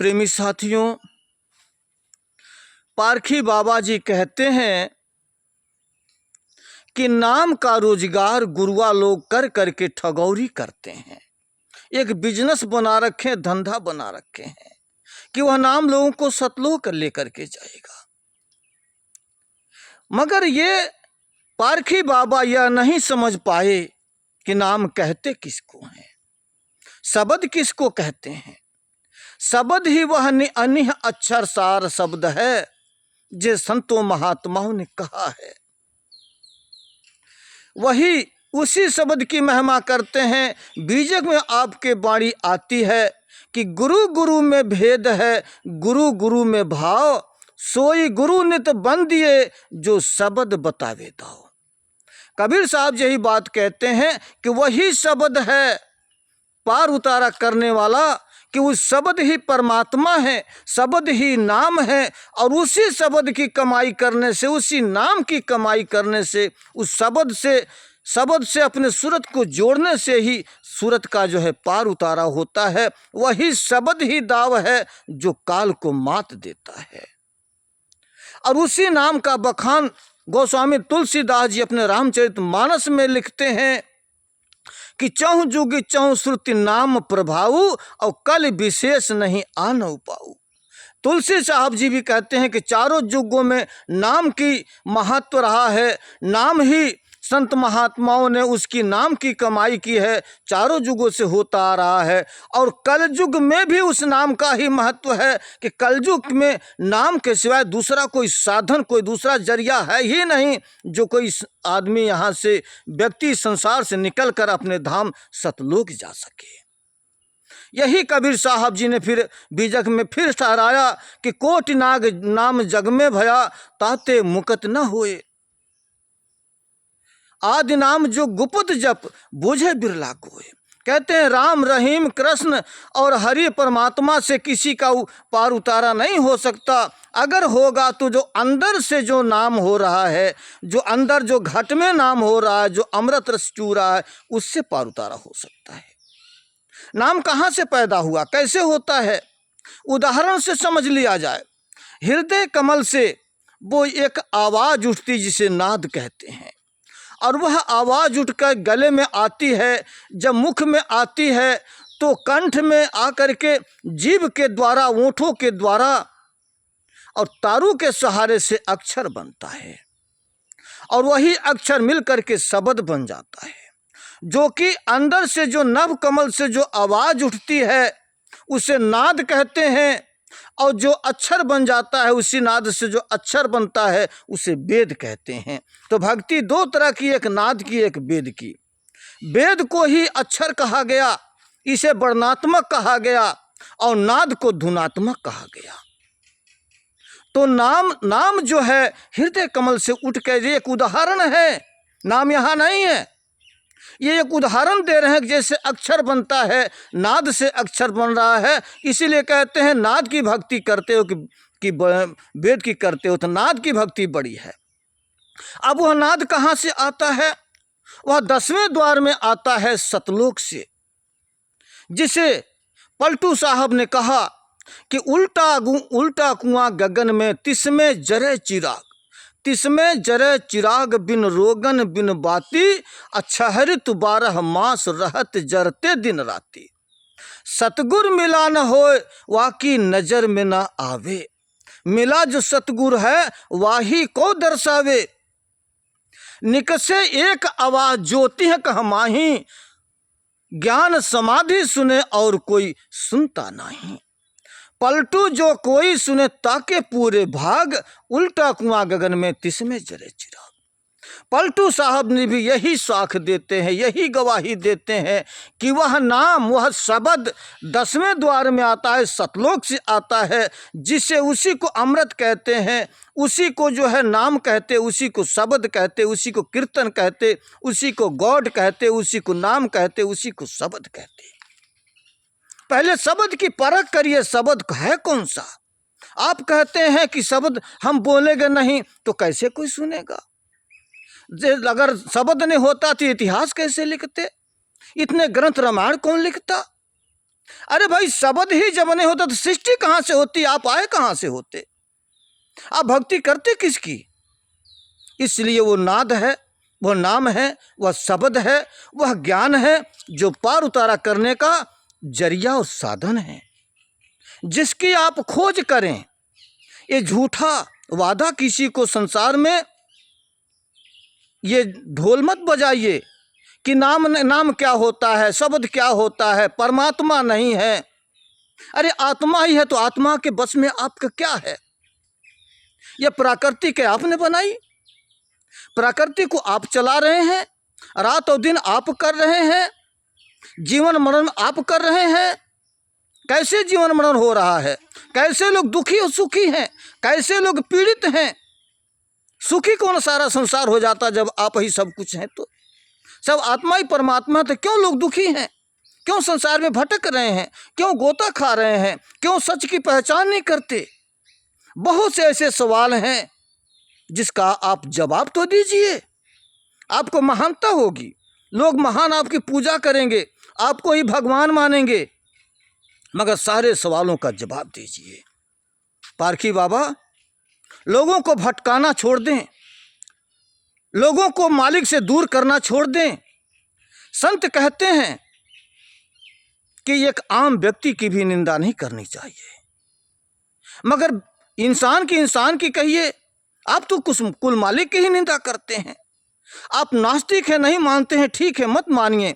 प्रेमी साथियों, पारखी बाबा जी कहते हैं कि नाम का रोजगार गुरुआ लोग कर करके ठगौरी करते हैं। एक बिजनेस बना रखे, धंधा बना रखे हैं कि वह नाम लोगों को सतलोक लेकर के जाएगा। मगर ये पारखी बाबा यह नहीं समझ पाए कि नाम कहते किसको हैं, शब्द किसको कहते हैं। शब्द ही वह अनिह अक्षर सार शब्द है जे संतों महात्माओं ने कहा है। वही उसी शब्द की महिमा करते हैं। बीजक में आपके वाणी आती है कि गुरु गुरु में भेद है, गुरु गुरु में भाव, सोई गुरु नित बंदिए जो शब्द बतावे दाओ। कबीर साहब यही बात कहते हैं कि वही शब्द है पार उतारा करने वाला, कि उस शब्द ही परमात्मा है, शब्द ही नाम है। और उसी शब्द की कमाई करने से, उसी नाम की कमाई करने से, उस शब्द से अपने सूरत को जोड़ने से ही सूरत का जो है पार उतारा होता है। वही शब्द ही दाव है जो काल को मात देता है। और उसी नाम का बखान गोस्वामी तुलसीदास जी अपने रामचरितमानस में लिखते हैं कि चहुँ जुग चहुँ श्रुति नाम प्रभाऊ, और कल विशेष नहीं आन पाऊ। तुलसी साहब जी भी कहते हैं कि चारों युगों में नाम की महत्व रहा है। नाम ही संत महात्माओं ने उसकी नाम की कमाई की है, चारों युगों से होता आ रहा है। और कलयुग में भी उस नाम का ही महत्व है कि कलयुग में नाम के सिवाय दूसरा कोई साधन, कोई दूसरा जरिया है ही नहीं जो कोई आदमी यहाँ से, व्यक्ति संसार से निकल कर अपने धाम सतलोक जा सके। यही कबीर साहब जी ने फिर बीजक में फिर ठहराया कि कोटि नाग नाम जग में भया, ताते मुकत न होए। आदि नाम जो गुप्त जप, बूझे बिरला कोय। कहते हैं राम रहीम कृष्ण और हरि परमात्मा से किसी का पार उतारा नहीं हो सकता। अगर होगा तो जो अंदर से जो नाम हो रहा है, जो अंदर जो घट में नाम हो रहा है, जो अमृत रस चू रहा है, उससे पार उतारा हो सकता है। नाम कहाँ से पैदा हुआ, कैसे होता है, उदाहरण से समझ लिया जाए। हृदय कमल से वो एक आवाज़ उठती जिसे नाद कहते हैं, और वह आवाज़ उठकर गले में आती है। जब मुख में आती है तो कंठ में आकर के जीभ के द्वारा, ओंठों के द्वारा और तारू के सहारे से अक्षर बनता है, और वही अक्षर मिल करके शब्द बन जाता है। जो कि अंदर से जो नभ कमल से जो आवाज़ उठती है उसे नाद कहते हैं, और जो अक्षर बन जाता है, उसी नाद से जो अक्षर बनता है उसे वेद कहते हैं। तो भक्ति दो तरह की, एक नाद की, एक वेद की। वेद को ही अक्षर कहा गया, इसे वर्णात्मक कहा गया, और नाद को धुनात्मक कहा गया। तो नाम जो है हृदय कमल से उठ कर, एक उदाहरण है, नाम यहाँ नहीं है। ये एक उदाहरण दे रहे हैं कि जैसे अक्षर बनता है, नाद से अक्षर बन रहा है। इसीलिए कहते हैं नाद की भक्ति करते हो कि वेद की करते हो, तो नाद की भक्ति बड़ी है। अब वह नाद कहाँ से आता है? वह 10वें द्वार में आता है, सतलोक से। जिसे पलटू साहब ने कहा कि उल्टा कुआं गगन में, तिसमें जरे चिराग, तिसमें जरे चिराग बिन रोगन बिन बाती, अछहरित 12 मास रहत जरते दिन राती। सतगुर मिला न होए वाकी नजर में न आवे, मिला जो सतगुर है वाही को दर्शावे। निकसे एक आवाज ज्योति है कह माही, ज्ञान समाधि सुने और कोई सुनता नहीं। पलटू जो कोई सुने ताके पूरे भाग, उल्टा कुआं गगन में तिसमें जरे चिराग। पलटू साहब ने भी यही साख देते हैं, यही गवाही देते हैं कि वह नाम, वह शब्द 10वें द्वार में आता है, सतलोक से आता है। जिसे उसी को अमृत कहते हैं, उसी को जो है नाम कहते, उसी को शब्द कहते, उसी को कीर्तन कहते, उसी को गॉड कहते, उसी को नाम कहते, उसी को शब्द कहते। पहले शब्द की परख करिए, शब्द है कौन सा। आप कहते हैं कि शब्द हम बोलेंगे नहीं तो कैसे कोई सुनेगा। अगर शब्द नहीं होता तो इतिहास कैसे लिखते, इतने ग्रंथ रामायण कौन लिखता। अरे भाई, शब्द ही जब नहीं होता तो सृष्टि कहाँ से होती, आप आए कहाँ से होते, आप भक्ति करते किसकी। इसलिए वो नाद है, वह नाम है, वह शब्द है, वह ज्ञान है जो पार उतारा करने का जरिया और साधन है, जिसकी आप खोज करें। ये झूठा वादा किसी को संसार में ये ढोल मत बजाइए कि नाम क्या होता है, शब्द क्या होता है, परमात्मा नहीं है। अरे आत्मा ही है तो आत्मा के बस में आपका क्या है। यह प्रकृति के आपने बनाई, प्रकृति को आप चला रहे हैं, रात और दिन आप कर रहे हैं, जीवन मरण आप कर रहे हैं। कैसे जीवन मरण हो रहा है, कैसे लोग दुखी और सुखी हैं, कैसे लोग पीड़ित हैं। सुखी कौन सारा संसार हो जाता जब आप ही सब कुछ हैं। तो सब आत्मा ही परमात्मा, तो क्यों लोग दुखी हैं, क्यों संसार में भटक रहे हैं, क्यों गोता खा रहे हैं, क्यों सच की पहचान नहीं करते। बहुत से ऐसे सवाल हैं जिसका आप जवाब तो दीजिए। आपको महानता होगी, लोग महान आपकी पूजा करेंगे, आपको ही भगवान मानेंगे, मगर सारे सवालों का जवाब दीजिए। पारखी बाबा, लोगों को भटकाना छोड़ दें, लोगों को मालिक से दूर करना छोड़ दें। संत कहते हैं कि एक आम व्यक्ति की भी निंदा नहीं करनी चाहिए, मगर इंसान की कहिए, आप तो कुल मालिक की ही निंदा करते हैं। आप नास्तिक हैं, नहीं मानते हैं, ठीक है, मत मानिए,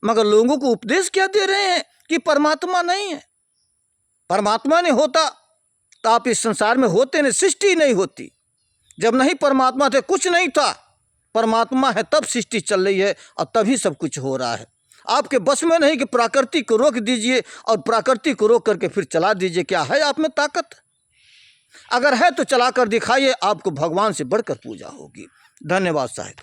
मगर लोगों को उपदेश क्या दे रहे हैं कि परमात्मा नहीं है। परमात्मा नहीं होता तो आप इस संसार में होते नहीं, सृष्टि नहीं होती। जब नहीं परमात्मा थे, कुछ नहीं था, परमात्मा है तब सृष्टि चल रही है और तभी सब कुछ हो रहा है। आपके बस में नहीं कि प्रकृति को रोक दीजिए और प्रकृति को रोक करके फिर चला दीजिए। क्या है आप में ताकत? अगर है तो चला कर दिखाइए, आपको भगवान से बढ़कर पूजा होगी। धन्यवाद साहिब।